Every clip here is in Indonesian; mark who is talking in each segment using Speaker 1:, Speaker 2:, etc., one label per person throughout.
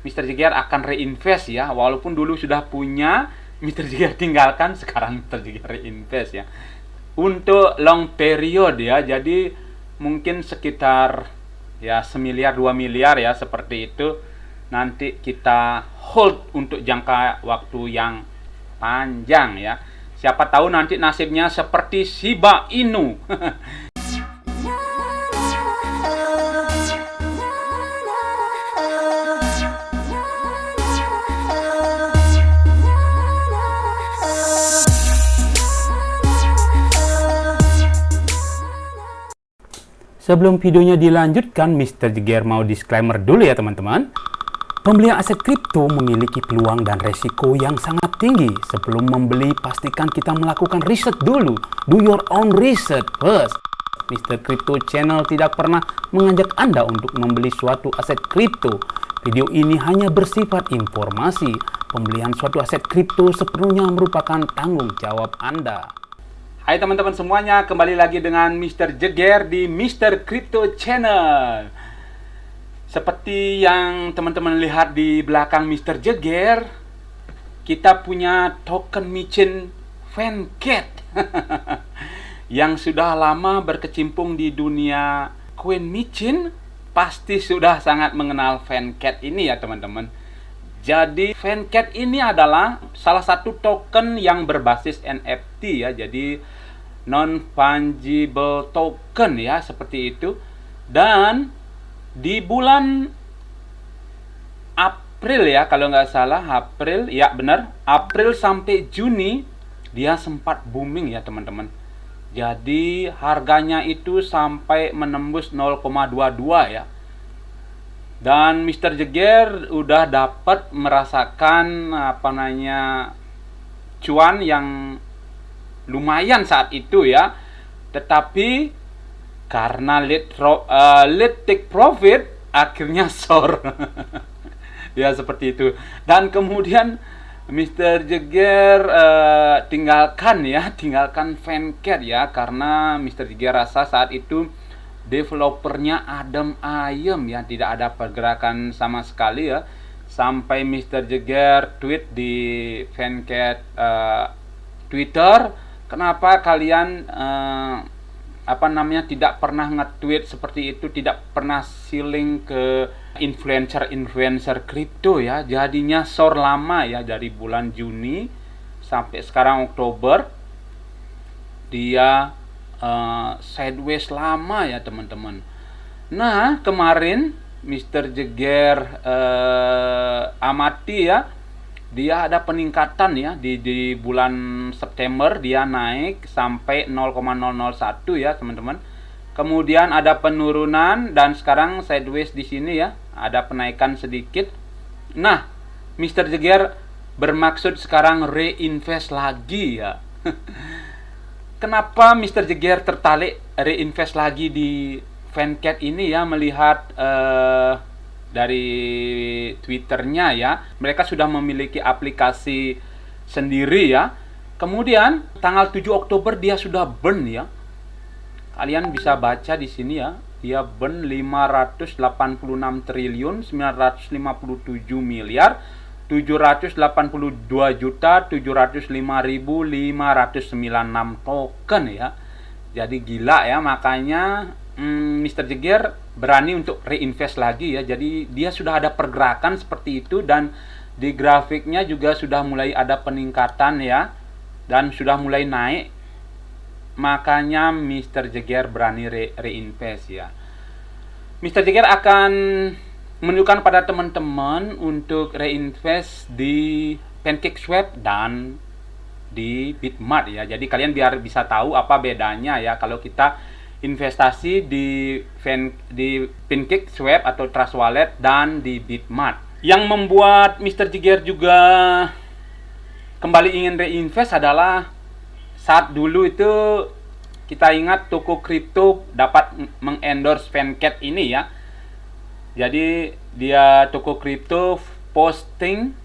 Speaker 1: Mr. Jigger akan reinvest ya, walaupun dulu sudah punya, Mr. Jigger tinggalkan, sekarang Mr. Jigger reinvest ya. Untuk long period ya, jadi mungkin sekitar ya 1 miliar 2 miliar ya, seperti itu. Nanti kita hold untuk jangka waktu yang panjang ya. Siapa tahu nanti nasibnya seperti Shiba Inu. Sebelum videonya dilanjutkan, Mr. Jigger mau disclaimer dulu ya teman-teman. Pembelian aset kripto memiliki peluang dan resiko yang sangat tinggi. Sebelum membeli, pastikan kita melakukan riset dulu. Do your own research first. Mr. Crypto Channel tidak pernah mengajak Anda untuk membeli suatu aset kripto. Video ini hanya bersifat informasi. Pembelian suatu aset kripto sepenuhnya merupakan tanggung jawab Anda. Hai teman-teman semuanya, kembali lagi dengan Mr. Jigger di Mr. Crypto Channel. Seperti yang teman-teman lihat di belakang Mr. Jigger, kita punya token micin Fancat yang sudah lama berkecimpung di dunia koin micin. Pasti sudah sangat mengenal Fancat ini ya teman-teman. Jadi Fancat ini adalah salah satu token yang berbasis NFT ya. Jadi non-fungible token ya, seperti itu. Dan di bulan April ya, kalau nggak salah April, ya benar, April sampai Juni dia sempat booming ya teman-teman. Jadi harganya itu sampai menembus 0,22 ya. Dan Mr. Jigger udah dapat merasakan cuan yang lumayan saat itu ya. Tetapi karena lead take profit, akhirnya short. Ya seperti itu. Dan kemudian Mr. Jigger tinggalkan Fancat ya, karena Mr. Jigger rasa saat itu developernya adem ayem ya, tidak ada pergerakan sama sekali ya. Sampai Mr. Jigger tweet di Fancat Twitter, kenapa kalian tidak pernah nge-tweet seperti itu, tidak pernah selling ke influencer kripto ya. Jadinya short lama ya, dari bulan Juni sampai sekarang Oktober dia sideways lama ya teman-teman. Nah kemarin Mr. Jigger amati ya, dia ada peningkatan ya di bulan September, dia naik sampai 0,001 ya teman-teman. Kemudian ada penurunan dan sekarang sideways di sini ya, ada penaikan sedikit. Nah Mr. Jigger bermaksud sekarang reinvest lagi ya. Kenapa Mr. Jigger tertarik reinvest lagi di Fancat ini ya, melihat dari Twitternya ya, mereka sudah memiliki aplikasi sendiri ya. Kemudian tanggal 7 Oktober dia sudah burn ya. Kalian bisa baca di sini ya, dia burn 586 triliun 957 miliar 782.705.596 token ya. Jadi gila ya, makanya Mr. Jigger berani untuk reinvest lagi ya. Jadi dia sudah ada pergerakan seperti itu, dan di grafiknya juga sudah mulai ada peningkatan ya, dan sudah mulai naik. Makanya Mr. Jigger berani reinvest ya. Mr. Jigger akan menunjukkan pada teman-teman untuk reinvest di PancakeSwap dan di Bitmart ya. Jadi kalian biar bisa tahu apa bedanya ya kalau kita investasi di PancakeSwap atau Trust Wallet dan di Bitmart. Yang membuat Mr. Jigger juga kembali ingin reinvest adalah saat dulu itu kita ingat toko kripto dapat mengendorse Fancat ini ya. Jadi dia toko kripto posting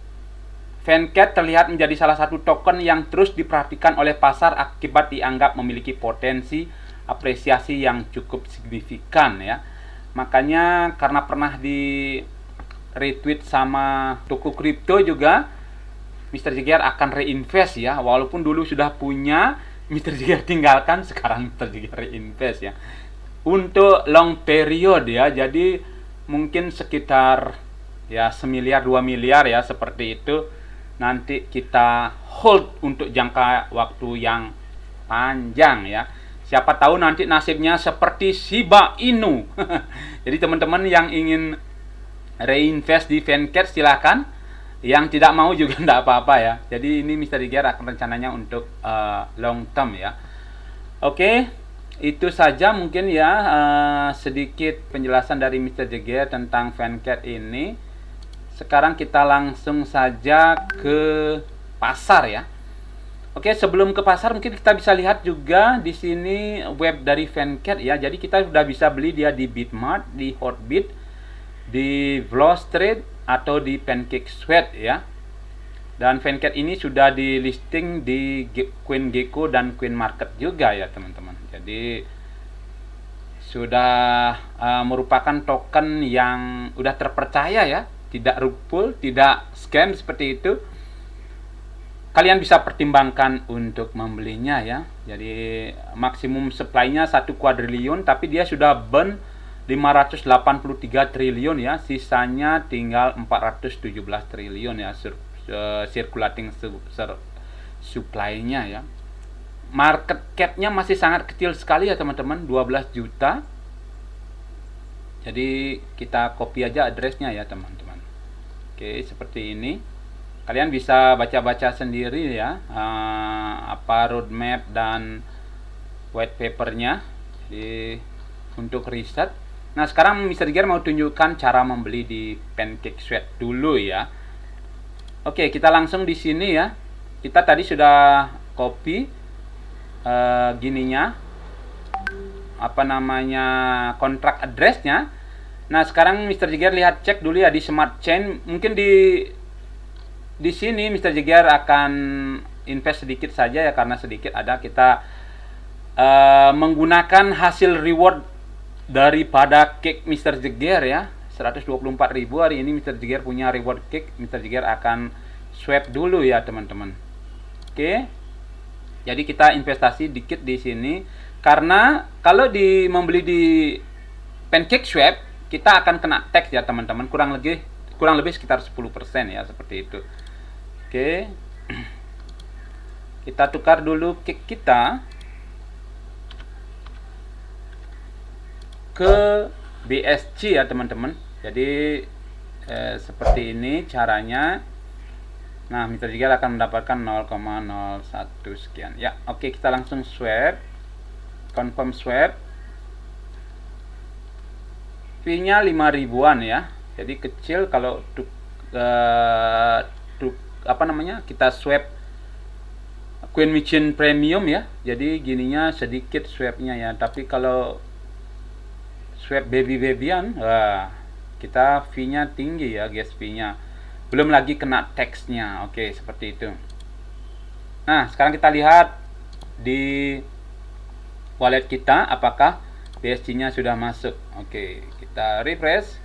Speaker 1: Fancat terlihat menjadi salah satu token yang terus diperhatikan oleh pasar akibat dianggap memiliki potensi apresiasi yang cukup signifikan ya. Makanya karena pernah retweet sama toko kripto juga Mr. Jagger akan reinvest ya. Walaupun dulu sudah punya, Mr. Jagger tinggalkan, sekarang Mr. Jagger reinvest ya. Untuk long period ya. Jadi mungkin sekitar ya 1 miliar 2 miliar ya, seperti itu. Nanti kita hold untuk jangka waktu yang panjang ya. Siapa tahu nanti nasibnya seperti Shiba Inu. Jadi teman-teman yang ingin reinvest di Vencat silahkan. Yang tidak mau juga tidak apa-apa ya. Jadi ini Mr. Jagger akan rencananya untuk long term ya. Oke, itu saja mungkin ya sedikit penjelasan dari Mr. Jagger tentang Vencat ini. Sekarang kita langsung saja ke pasar ya. Oke, sebelum ke pasar mungkin kita bisa lihat juga di sini web dari Vencat ya. Jadi kita sudah bisa beli dia di Bitmart, di Hotbit, di Vlostrade atau di PancakeSwap ya. Dan Vencat ini sudah di listing di CoinGecko dan CoinMarket juga ya teman-teman. Jadi sudah merupakan token yang udah terpercaya ya, tidak rug, tidak scam seperti itu. Kalian bisa pertimbangkan untuk membelinya ya. Jadi maksimum supply-nya 1 kuadriliun, tapi dia sudah burn 583 triliun ya, sisanya tinggal 417 triliun ya circulating supply-nya ya. Market cap-nya masih sangat kecil sekali ya teman-teman, 12 juta. Jadi kita copy aja address-nya ya teman-teman. Oke, seperti ini. Kalian bisa baca-baca sendiri ya, apa roadmap dan white paper-nya. Jadi untuk riset. Nah, sekarang Mr. Jagger mau tunjukkan cara membeli di PancakeSwap dulu ya. Oke, kita langsung di sini ya. Kita tadi sudah copy gininya, apa namanya, kontrak address-nya. Nah, sekarang Mr. Jagger lihat, cek dulu ya di Smart Chain. Mungkin di sini Mr. Jagger akan invest sedikit saja ya, karena sedikit ada. Kita menggunakan hasil reward daripada cake Mr. Jagger ya, 124.000 hari ini Mr. Jagger punya reward cake. Mr. Jagger akan swap dulu ya teman-teman. Oke. Jadi kita investasi dikit di sini, karena kalau membeli di PancakeSwap kita akan kena tax ya teman-teman, kurang lebih sekitar 10% ya, seperti itu. Oke. Kita tukar dulu cake kita ke BSC ya teman-teman. Jadi seperti ini caranya. Nah, Mr. Jagger akan mendapatkan 0,01 sekian ya. Oke, kita langsung swap, confirm swap. Fee-nya 5 ribuan ya. Jadi kecil kalau kita swap Coin Mission Premium ya. Jadi gininya sedikit swapnya ya. Tapi kalau swap babyan, kita fee-nya tinggi ya, gas fee-nya. Belum lagi kena tax-nya. Oke, seperti itu. Nah, sekarang kita lihat di wallet kita apakah BSC-nya sudah masuk. Oke, kita refresh.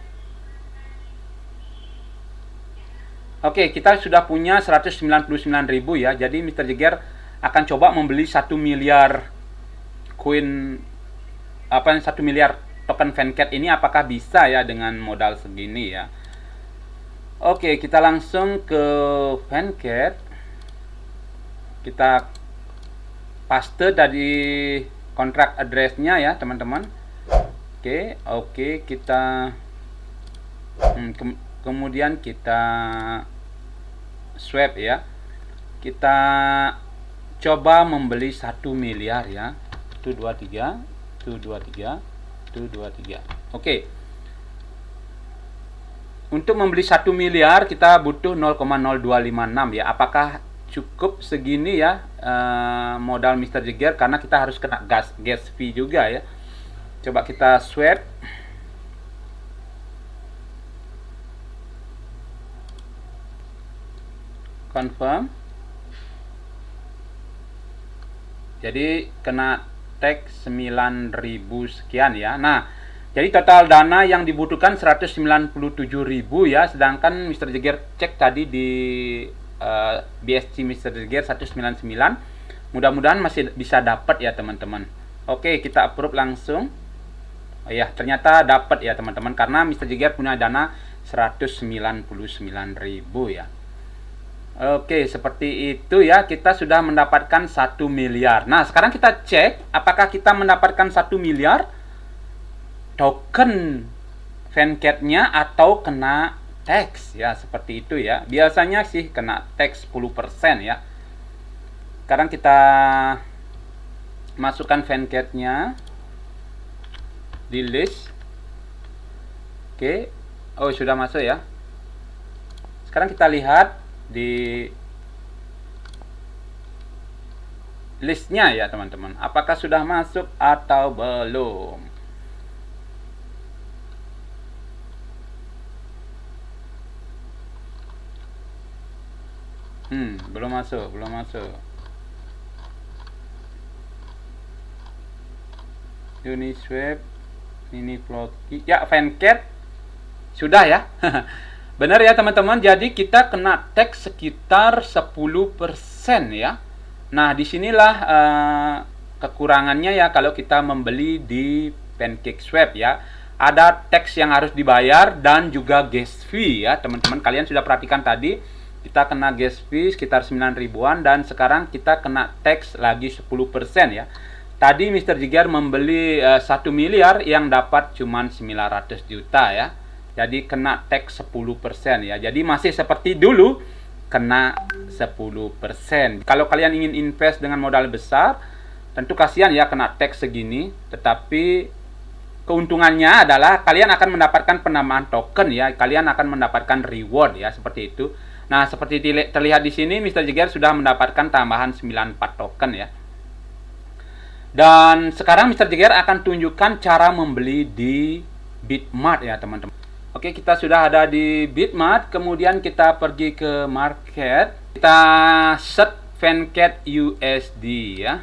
Speaker 1: Oke, kita sudah punya 199.000 ya. Jadi Mr. Jagger akan coba membeli 1 miliar koin, 1 miliar token Vencat ini, apakah bisa ya dengan modal segini ya. Oke, kita langsung ke Vencat. Kita paste dari kontrak address-nya ya teman-teman. Oke, kita kemudian kita swap ya. Kita coba membeli 1 miliar ya. 123 Oke. Untuk membeli 1 miliar kita butuh 0,0256 ya. Apakah cukup segini ya modal Mr. Jagger, karena kita harus kena gas fee juga ya. Coba kita swap. Confirm. Jadi kena tax 9.000 sekian ya. Nah, Jadi total dana yang dibutuhkan 197.000 ya, sedangkan Mr. Jagger cek tadi di BSC Mr. Jagger 199. Mudah-mudahan masih bisa dapat ya teman-teman. Oke, kita approve langsung. Oh ya, ternyata dapat ya teman-teman, karena Mr. Jagger punya dana 199.000 ya. Oke, seperti itu ya, kita sudah mendapatkan 1 miliar. Nah, sekarang kita cek apakah kita mendapatkan 1 miliar token Fancad-nya atau kena tax ya, seperti itu ya. Biasanya sih kena tax 10% ya. Sekarang kita masukkan Fancad-nya di list. Oke. Oh, sudah masuk ya. Sekarang kita lihat di listnya ya teman-teman, apakah sudah masuk atau belum. Belum masuk. Uniswap, ini Floki. Ya, Fancad sudah ya. Benar ya teman-teman. Jadi kita kena tax sekitar 10% ya. Nah, disinilah kekurangannya ya kalau kita membeli di PancakeSwap ya. Ada tax yang harus dibayar dan juga gas fee ya teman-teman. Kalian sudah perhatikan tadi, kita kena gas fee sekitar 9 ribuan dan sekarang kita kena tax lagi 10% ya. Tadi Mr. Jagger membeli 1 miliar yang dapat cuman 900 juta ya. Jadi kena tax 10% ya. Jadi masih seperti dulu, kena 10%. Kalau kalian ingin invest dengan modal besar, tentu kasihan ya kena tax segini, tetapi keuntungannya adalah kalian akan mendapatkan penambahan token ya. Kalian akan mendapatkan reward ya, seperti itu. Nah, seperti terlihat di sini, Mr. Jagger sudah mendapatkan tambahan 94 token ya. Dan sekarang Mr. Jagger akan tunjukkan cara membeli di Bitmart ya, teman-teman. Oke, kita sudah ada di Bitmart. Kemudian kita pergi ke market. Kita set Fancad USD ya.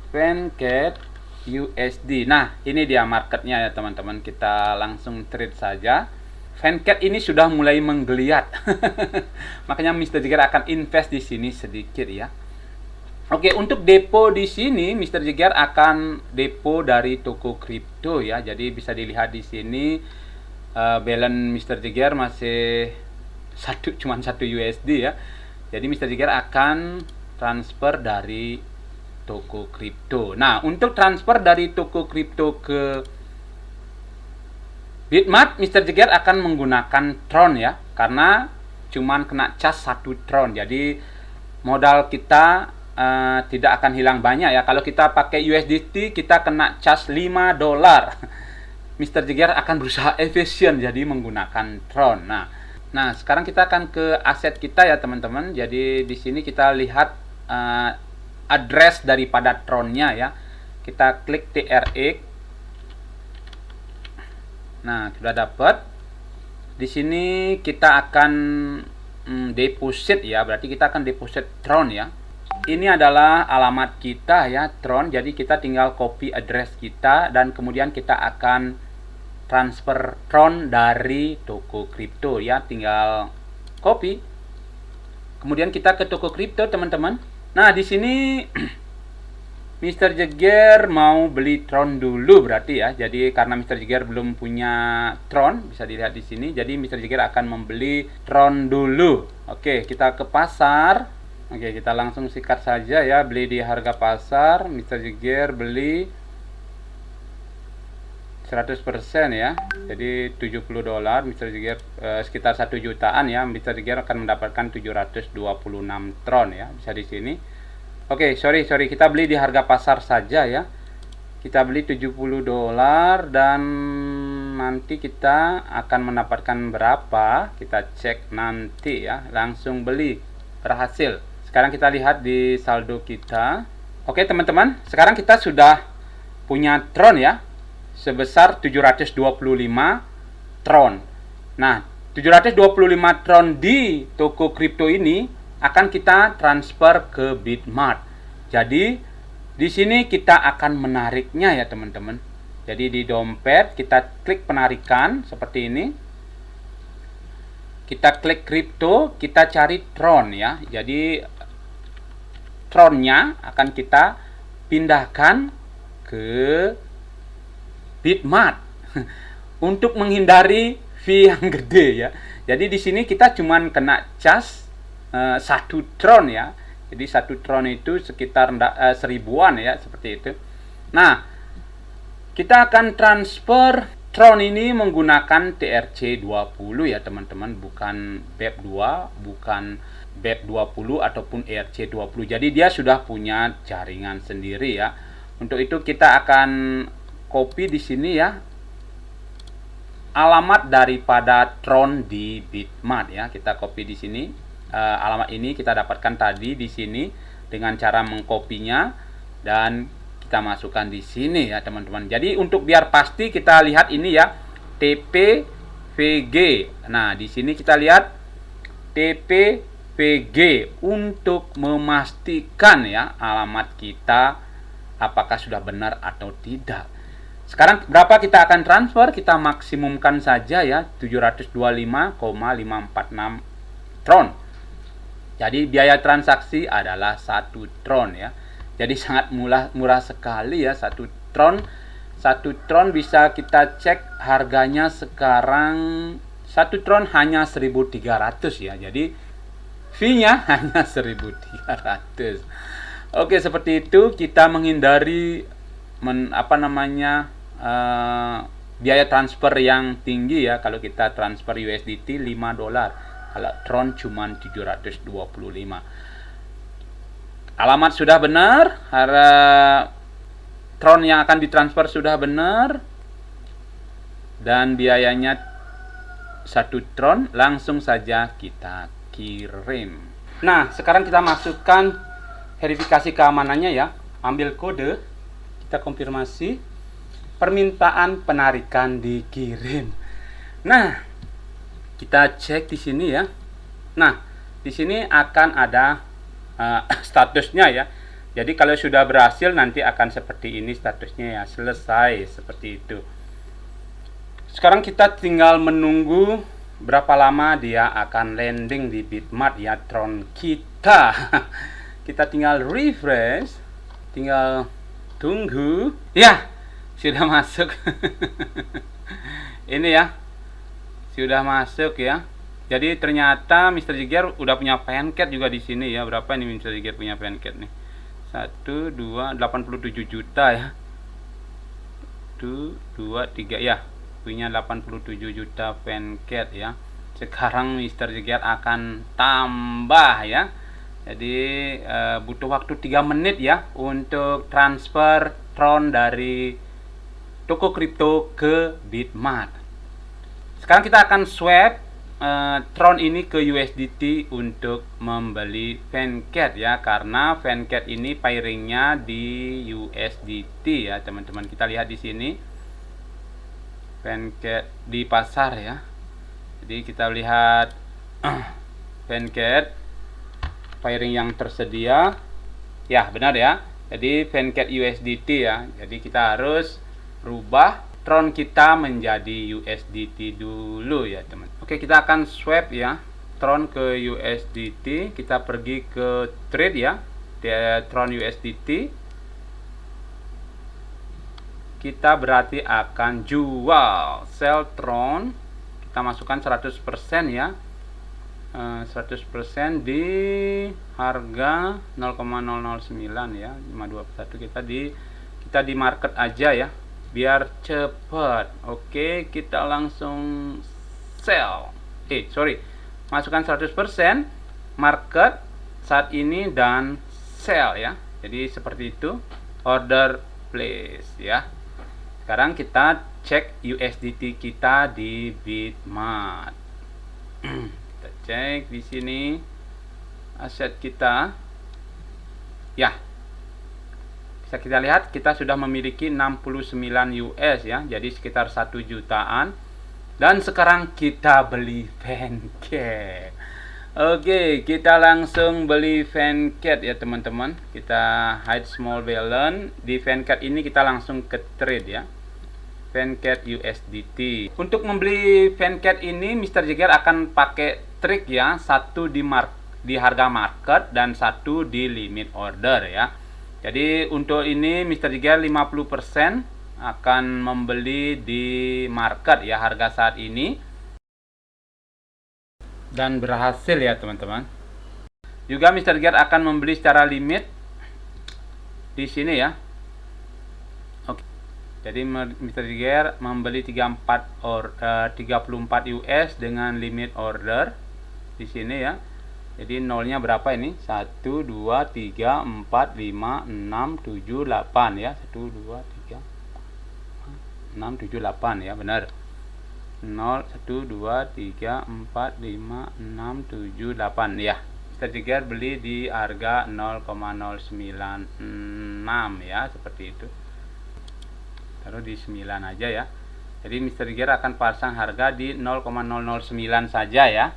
Speaker 1: Fancad USD. Nah, ini dia marketnya ya, teman-teman. Kita langsung trade saja. Fancad ini sudah mulai menggeliat. Makanya Mr. Jagger akan invest di sini sedikit ya. Oke, untuk depo di sini Mr. Jagger akan depo dari toko kripto ya. Jadi bisa dilihat di sini balance Mr. Jagger masih cuma 1 USD ya. Jadi Mr. Jagger akan transfer dari toko kripto. Nah, untuk transfer dari toko kripto ke Bitmart, Mr. Jagger akan menggunakan Tron ya, karena cuman kena cas 1 Tron. Jadi modal kita tidak akan hilang banyak ya. Kalau kita pakai USDT, kita kena cas 5 dolar. Mr. Jagger akan berusaha efisien jadi menggunakan Tron. Nah, sekarang kita akan ke aset kita ya teman-teman. Jadi di sini kita lihat address daripada Tronnya ya. Kita klik TRX. Nah, sudah dapat. Di sini kita akan deposit ya, berarti kita akan deposit Tron ya. Ini adalah alamat kita ya, Tron. Jadi kita tinggal copy address kita dan kemudian kita akan transfer Tron dari toko kripto ya, tinggal copy. Kemudian kita ke toko kripto, teman-teman. Nah, di sini Mr. Jagger mau beli Tron dulu berarti ya. Jadi karena Mr. Jagger belum punya Tron, bisa dilihat di sini. Jadi Mr. Jagger akan membeli Tron dulu. Oke, kita ke pasar. Oke, kita langsung sikat saja ya, beli di harga pasar. Mr. Jagger beli 100% ya. Jadi 70 dolar, Mr. Jagger sekitar 1 jutaan ya. Mr. Jagger akan mendapatkan 726 Tron ya. Bisa di sini. Oke, sorry, kita beli di harga pasar saja ya. Kita beli 70 dolar dan nanti kita akan mendapatkan berapa? Kita cek nanti ya. Langsung beli, berhasil. Sekarang kita lihat di saldo kita. Oke, teman-teman, sekarang kita sudah punya Tron ya. Sebesar 725 Tron. Nah, 725 Tron di toko kripto ini akan kita transfer ke Bitmart. Jadi di sini kita akan menariknya ya teman-teman. Jadi di dompet kita klik penarikan seperti ini. Kita klik kripto, kita cari Tron ya. Jadi Tronnya akan kita pindahkan ke Bitmart untuk menghindari fee yang gede ya. Jadi di sini kita cuman kena cas 1 Tron ya. Jadi 1 Tron itu sekitar 1000-an ya, seperti itu. Nah, kita akan transfer Tron ini menggunakan TRC20 ya teman-teman, bukan BEP2, bukan BEP20 ataupun ERC20. Jadi dia sudah punya jaringan sendiri ya. Untuk itu kita akan copy di sini ya alamat daripada Tron di Bitmart ya. Kita copy di sini. Alamat ini kita dapatkan tadi di sini dengan cara mengkopinya dan kita masukkan di sini ya teman-teman. Jadi untuk biar pasti kita lihat ini ya, TPVG. Nah, di sini kita lihat TPVG untuk memastikan ya alamat kita apakah sudah benar atau tidak. Sekarang berapa kita akan transfer? Kita maksimumkan saja ya, 725,546 Tron. Jadi biaya transaksi adalah 1 Tron ya. Jadi sangat murah sekali ya 1 Tron. 1 Tron bisa kita cek harganya sekarang 1 Tron hanya 1.300 ya. Jadi fee-nya hanya 1.300. Oke, seperti itu kita menghindari biaya transfer yang tinggi ya. Kalau kita transfer USDT $5, kalau Tron cuma 725. Alamat sudah benar, Tron yang akan ditransfer sudah benar, dan biayanya 1 Tron. Langsung saja kita kirim. Nah, sekarang kita masukkan verifikasi keamanannya ya. Ambil kode, kita konfirmasi, permintaan penarikan dikirim. Nah, kita cek di sini ya. Nah, di sini akan ada statusnya ya. Jadi kalau sudah berhasil nanti akan seperti ini statusnya ya, selesai seperti itu. Sekarang kita tinggal menunggu berapa lama dia akan landing di Bitmart ya, Tron kita. Kita tinggal refresh, tinggal tunggu. Ya, sudah masuk. Ini ya, sudah masuk ya. Jadi ternyata Mr. Jigger udah punya fancat juga di sini ya. Berapa ini Mr. Jigger punya fancat nih? 1, 2, 87 juta ya. 1, 2, 3 ya. Punya 87 juta fancat ya. Sekarang Mr. Jigger akan tambah ya. Jadi butuh waktu 3 menit ya untuk transfer Tron dari toko kripto ke Bitmart. Sekarang kita akan swap Tron ini ke USDT untuk membeli fancat ya, karena fancat ini pairingnya di USDT ya teman-teman. Kita lihat di sini fancat di pasar ya. Jadi kita lihat fancat pairing yang tersedia ya, benar ya. Jadi fancat USDT ya. Jadi kita harus rubah Tron kita menjadi USDT dulu ya teman. Oke, kita akan swap ya Tron ke USDT. Kita pergi ke trade ya, Tron USDT. Kita berarti akan jual sell Tron. Kita masukkan 100% ya, 100% di harga 0,009 ya, 521. Kita di market aja ya, biar cepat. Oke, kita langsung sell. Masukkan 100% market saat ini dan sell ya. Jadi seperti itu, order place ya. Sekarang kita cek USDT kita di Bitmart. Kita cek di sini aset kita. Ya, bisa kita lihat kita sudah memiliki 69 US ya, jadi sekitar 1 jutaan. Dan sekarang kita beli fancat. Oke, kita langsung beli fancat ya teman-teman. Kita hide small balance. Di fancat ini kita langsung ke trade ya. Fancat USDT. Untuk membeli Fancat ini Mr. Jagger akan pakai trik ya, satu di harga market dan satu di limit order ya. Jadi untuk ini Mr. Jagger 50% akan membeli di market ya, harga saat ini, dan berhasil ya teman-teman. Juga Mr. Jagger akan membeli secara limit di sini ya. Oke. Jadi Mr. Jagger membeli 34 US dengan limit order di sini ya. Jadi nolnya berapa ini? 1 2 3 4 5 6 7 8 ya. 1 2 3 6 7 8 ya, benar. 0 1 2 3 4 5 6 7 8 ya. Mr. Jagger beli di harga 0,096 ya, seperti itu. Taruh di 9 aja ya. Jadi Mr. Jagger akan pasang harga di 0,009 saja ya.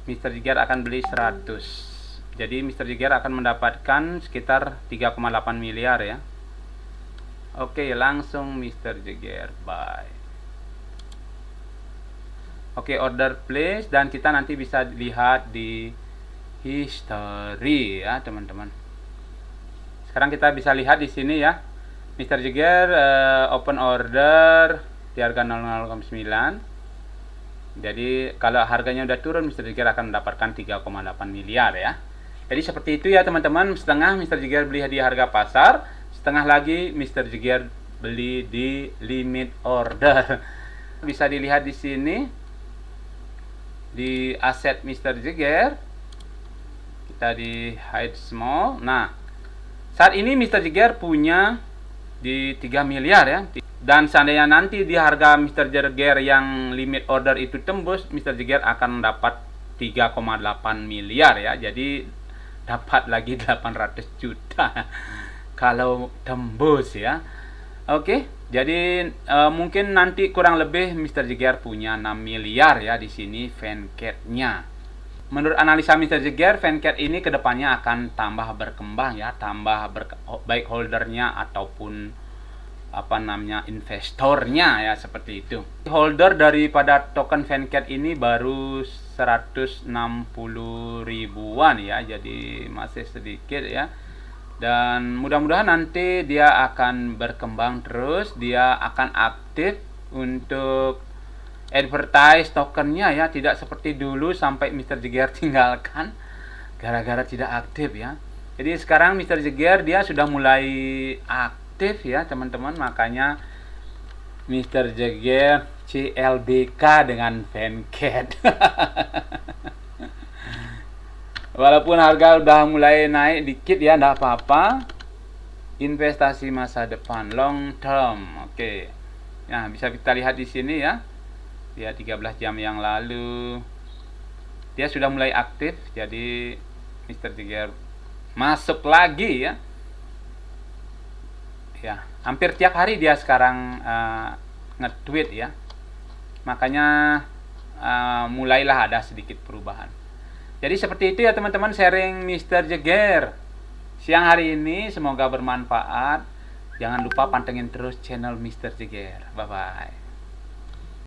Speaker 1: Mr. Jagger akan beli 100. Jadi Mr. Jagger akan mendapatkan sekitar 3,8 miliar ya. Oke, langsung Mr. Jagger buy. Oke, order place, dan kita nanti bisa lihat di history ya teman-teman. Sekarang kita bisa lihat di sini ya, Mr. Jagger open order di harga 0,09. Jadi kalau harganya udah turun, Mr. Jagger akan mendapatkan 3,8 miliar ya. Jadi seperti itu ya teman-teman. Setengah Mr. Jagger beli di harga pasar, setengah lagi Mr. Jagger beli di limit order. Bisa dilihat di sini di aset Mr. Jagger. Kita di hide small. Nah, saat ini Mr. Jagger punya di 3 miliar ya. Dan seandainya nanti di harga Mr. Jagger yang limit order itu tembus, Mr. Jagger akan dapat 3,8 miliar ya. Jadi dapat lagi 800 juta kalau tembus ya. Oke, jadi mungkin nanti kurang lebih Mr. Jagger punya 6 miliar ya di sini Fancat-nya. Menurut analisa Mr. Jagger, Fancat ini kedepannya akan tambah berkembang ya, baik holdernya ataupun investornya ya, seperti itu. Holder daripada token Fancat ini baru 160 ribuan ya, jadi masih sedikit ya. Dan mudah-mudahan nanti dia akan berkembang terus, dia akan aktif untuk advertise tokennya ya, tidak seperti dulu sampai Mr. Jagger tinggalkan gara-gara tidak aktif ya. Jadi sekarang Mr. Jagger dia sudah mulai aktif ya teman-teman, makanya Mr. Jagger CLBK dengan Fancat. Walaupun harga udah mulai naik dikit ya, enggak apa-apa. Investasi masa depan, long term. Oke. Nah, bisa kita lihat di sini ya. Dia 13 jam yang lalu dia sudah mulai aktif. Jadi Mr. Jagger masuk lagi ya. Ya, hampir tiap hari dia sekarang nge-tweet ya. Makanya mulailah ada sedikit perubahan. Jadi seperti itu ya teman-teman, sharing Mr. Jagger siang hari ini, semoga bermanfaat. Jangan lupa pantengin terus channel Mr. Jagger. Bye bye.